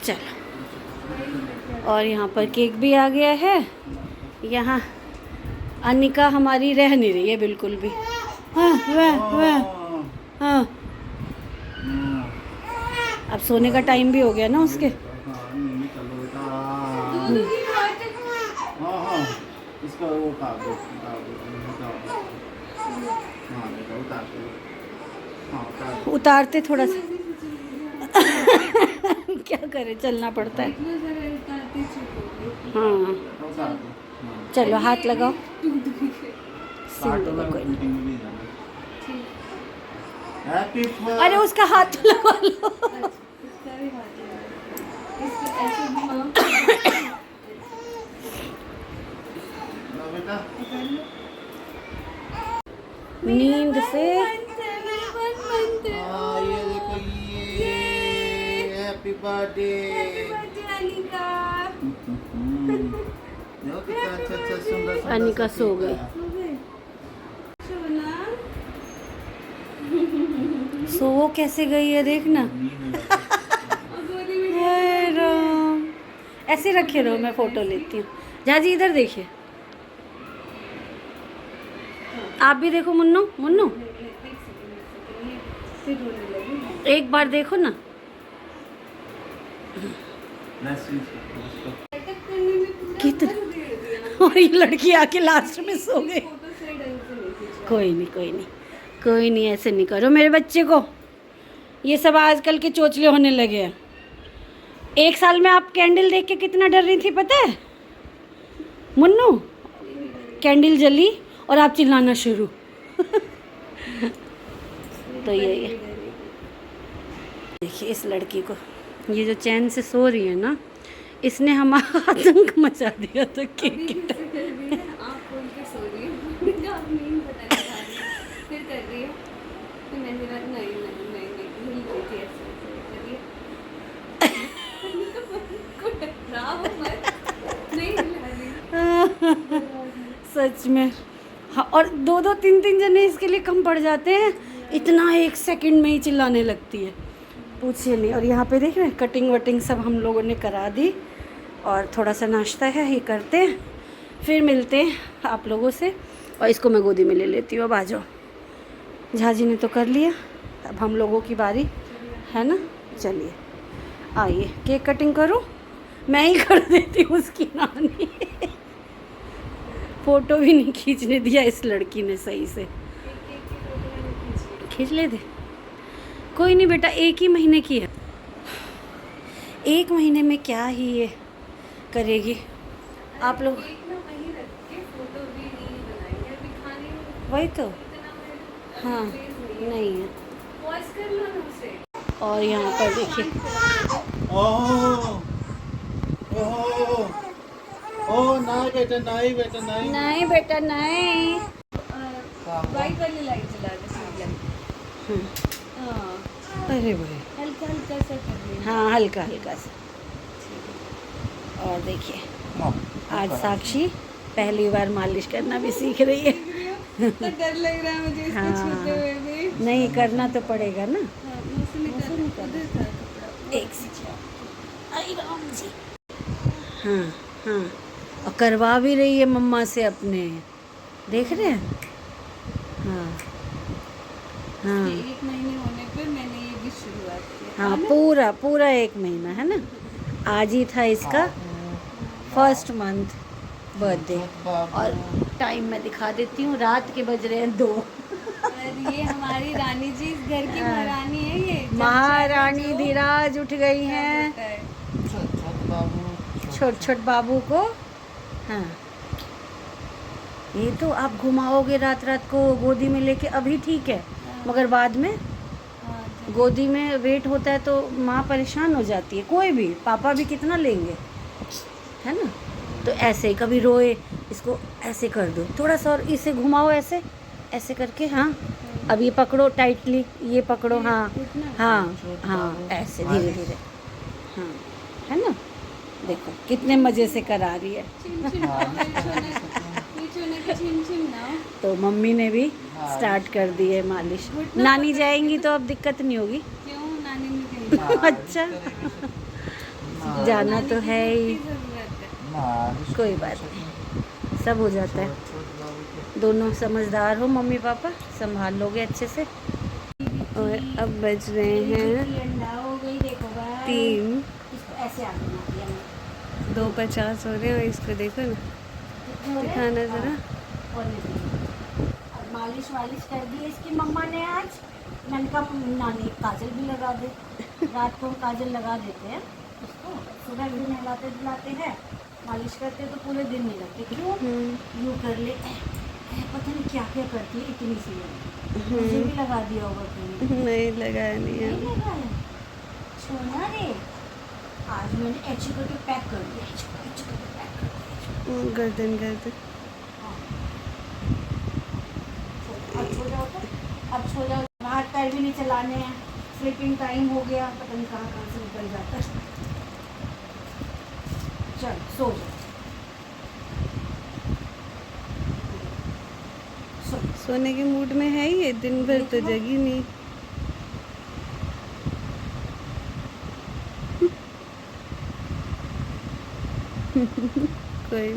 चलो, और यहाँ पर केक भी आ गया है। यहाँ अनिका हमारी रह नहीं रही है बिल्कुल भी। हाँ वाह वाह। हाँ, अब सोने का टाइम भी हो गया ना उसके। उतारते थोड़ा सा। क्या करे, चलना पड़ता है। हाँ चलो, हाथ लगाओ। कोई नहीं। अरे उसका हाथ तो लगा लो। नींद से ये देखो, ये हैप्पी बर्थडे अनिका। देखो कितना अच्छा सुंदर अनिका सो गई। सो वो कैसे गई है देखना। हाय राम, ऐसे रखे रहो, मैं फोटो लेती हूँ। जाजी इधर देखिए, आप भी देखो। मुन्नू मुन्नू एक बार देखो ना। कितना, और ये लड़की आके लास्ट में सो गई। कोई नहीं कोई नहीं कोई नहीं, ऐसे नहीं करो मेरे बच्चे को। ये सब आजकल के चोचले होने लगे हैं। 1 साल में आप कैंडल देख के कितना डर रही थी पता है मुन्नू? कैंडल जली और आप चिल्लाना शुरू। तो यही है। देखिए इस लड़की को, ये जो चैन से सो रही है ना, इसने हमारा आतंक मचा दिया था केक की तरह। आप बोल के सो रही है, आप नहीं पता लगा रही है, फिर कर रही है, फिर मैंने कहा नहीं नहीं नहीं नहीं भूल गई थी, ऐसे करिए। को डराओ मत, नहीं हिला रही। सच में। हाँ, और 2-2 3-3 जने इसके लिए कम पड़ जाते हैं। इतना 1 सेकंड में ही चिल्लाने लगती है, पूछिए नहीं। और यहाँ पे देख रहे हैं, कटिंग वटिंग सब हम लोगों ने करा दी, और थोड़ा सा नाश्ता है, ये करते हैं, फिर मिलते हैं आप लोगों से। और इसको मैं गोदी में ले लेती हूँ। अब आ जाओ, झाजी ने तो कर लिया, अब हम लोगों की बारी है ना। चलिए आइए, केक कटिंग करूँ? मैं ही कर देती हूँ उसकी नानी। फ़ोटो भी नहीं खींचने दिया इस लड़की ने सही से। खींच ले दे, कोई नहीं बेटा, 1 ही महीने की है। 1 महीने में क्या ही ये करेगी। आप लोग वही तो, हाँ नहीं है। और यहाँ पर देखिए, ओह नहीं बेटा, नहीं बेटा, नहीं नहीं बेटा नहीं। वाइट वाली लाइट जला दे। अरे भाई, हल्का हल्का सा कर लेना। हाँ हल्का हल्का सा। और देखिए आज साक्षी पहली बार मालिश करना भी सीख रही है। तो डर लग रहा है मुझे इसको छूते हुए भी। नहीं, करना तो पड़ेगा ना। एक आई राम जी। हाँ हाँ, और करवा भी रही है मम्मा से अपने, देख रहे हैं। हाँ हाँ 1 महीने होने पे मैंने ये भी शुरुआत की। हाँ, पूरा 1 महीना है ना। आज ही था इसका 1st मंथ बर्थडे। और टाइम मैं दिखा देती हूँ, रात के बज रहे हैं 2। और ये हमारी रानी जी, इस घर की महारानी है। ये महारानी धीराज उठ गई हैं छोट बाबू को। हाँ, ये तो आप घुमाओगे रात को गोदी में लेके, अभी ठीक है, मगर बाद में गोदी में वेट होता है तो माँ परेशान हो जाती है। कोई भी, पापा भी कितना लेंगे, है ना। तो ऐसे कभी रोए, इसको ऐसे कर दो थोड़ा सा, और इसे घुमाओ ऐसे ऐसे करके। हाँ, अब ये पकड़ो टाइटली, ये पकड़ो। हाँ हाँ हाँ, ऐसे धीरे धीरे। हाँ, है ना। देखो कितने मज़े से करा रही है। तो मम्मी ने भी स्टार्ट कर दी है मालिश। नानी जाएंगी तो अब दिक्कत नहीं होगी। क्यों? नानी ने अच्छा, जाना तो है ही, जरूरत है। मालिश कोई बात नहीं, सब हो जाता है। दोनों समझदार हो, मम्मी पापा संभाल लोगे अच्छे से। और अब बज रहे हैं अंडा हो गई, देखो भाई 3, इसको ऐसे आगे ना दिया मैंने। 2:50 हो रहे हैं। और इसको देखो ना, कितने हो रहे हैं? दिखाना ज़रा। हाँ, और ये देखो। और मालिश वालिश कर दी है इसकी मम्मा ने आज। मैंने कहा नानी काजल भी लगा दे। रात को हम काजल लगा देते हैं उसको, सुबह भी नहलाते धुलाते हैं, मालिश करते हैं तो पूरे दिन नहीं लगते। क्यों यूँ कर लेते हैं, पता नहीं क्या क्या करती है इतनी सी है। मुझे भी लगा दिया होगा कहीं। नहीं लगाया नहीं है। नहीं लगाया छोना रे। आज मैंने ऐसे करके पैक कर दिया, ऐसे करके पैक कर दिया। गर्दन गर्दन। अब सो जाओ तो, अब सो जाओ। हाथ पैर भी नहीं चलाने हैं, स्लीपिंग टाइम हो गया, पता नहीं कहाँ कहाँ से निकल जाता है। चल सो जाओ, सो। सोने के मूड में है ही, ये दिन भर तो जगी नहीं। कोई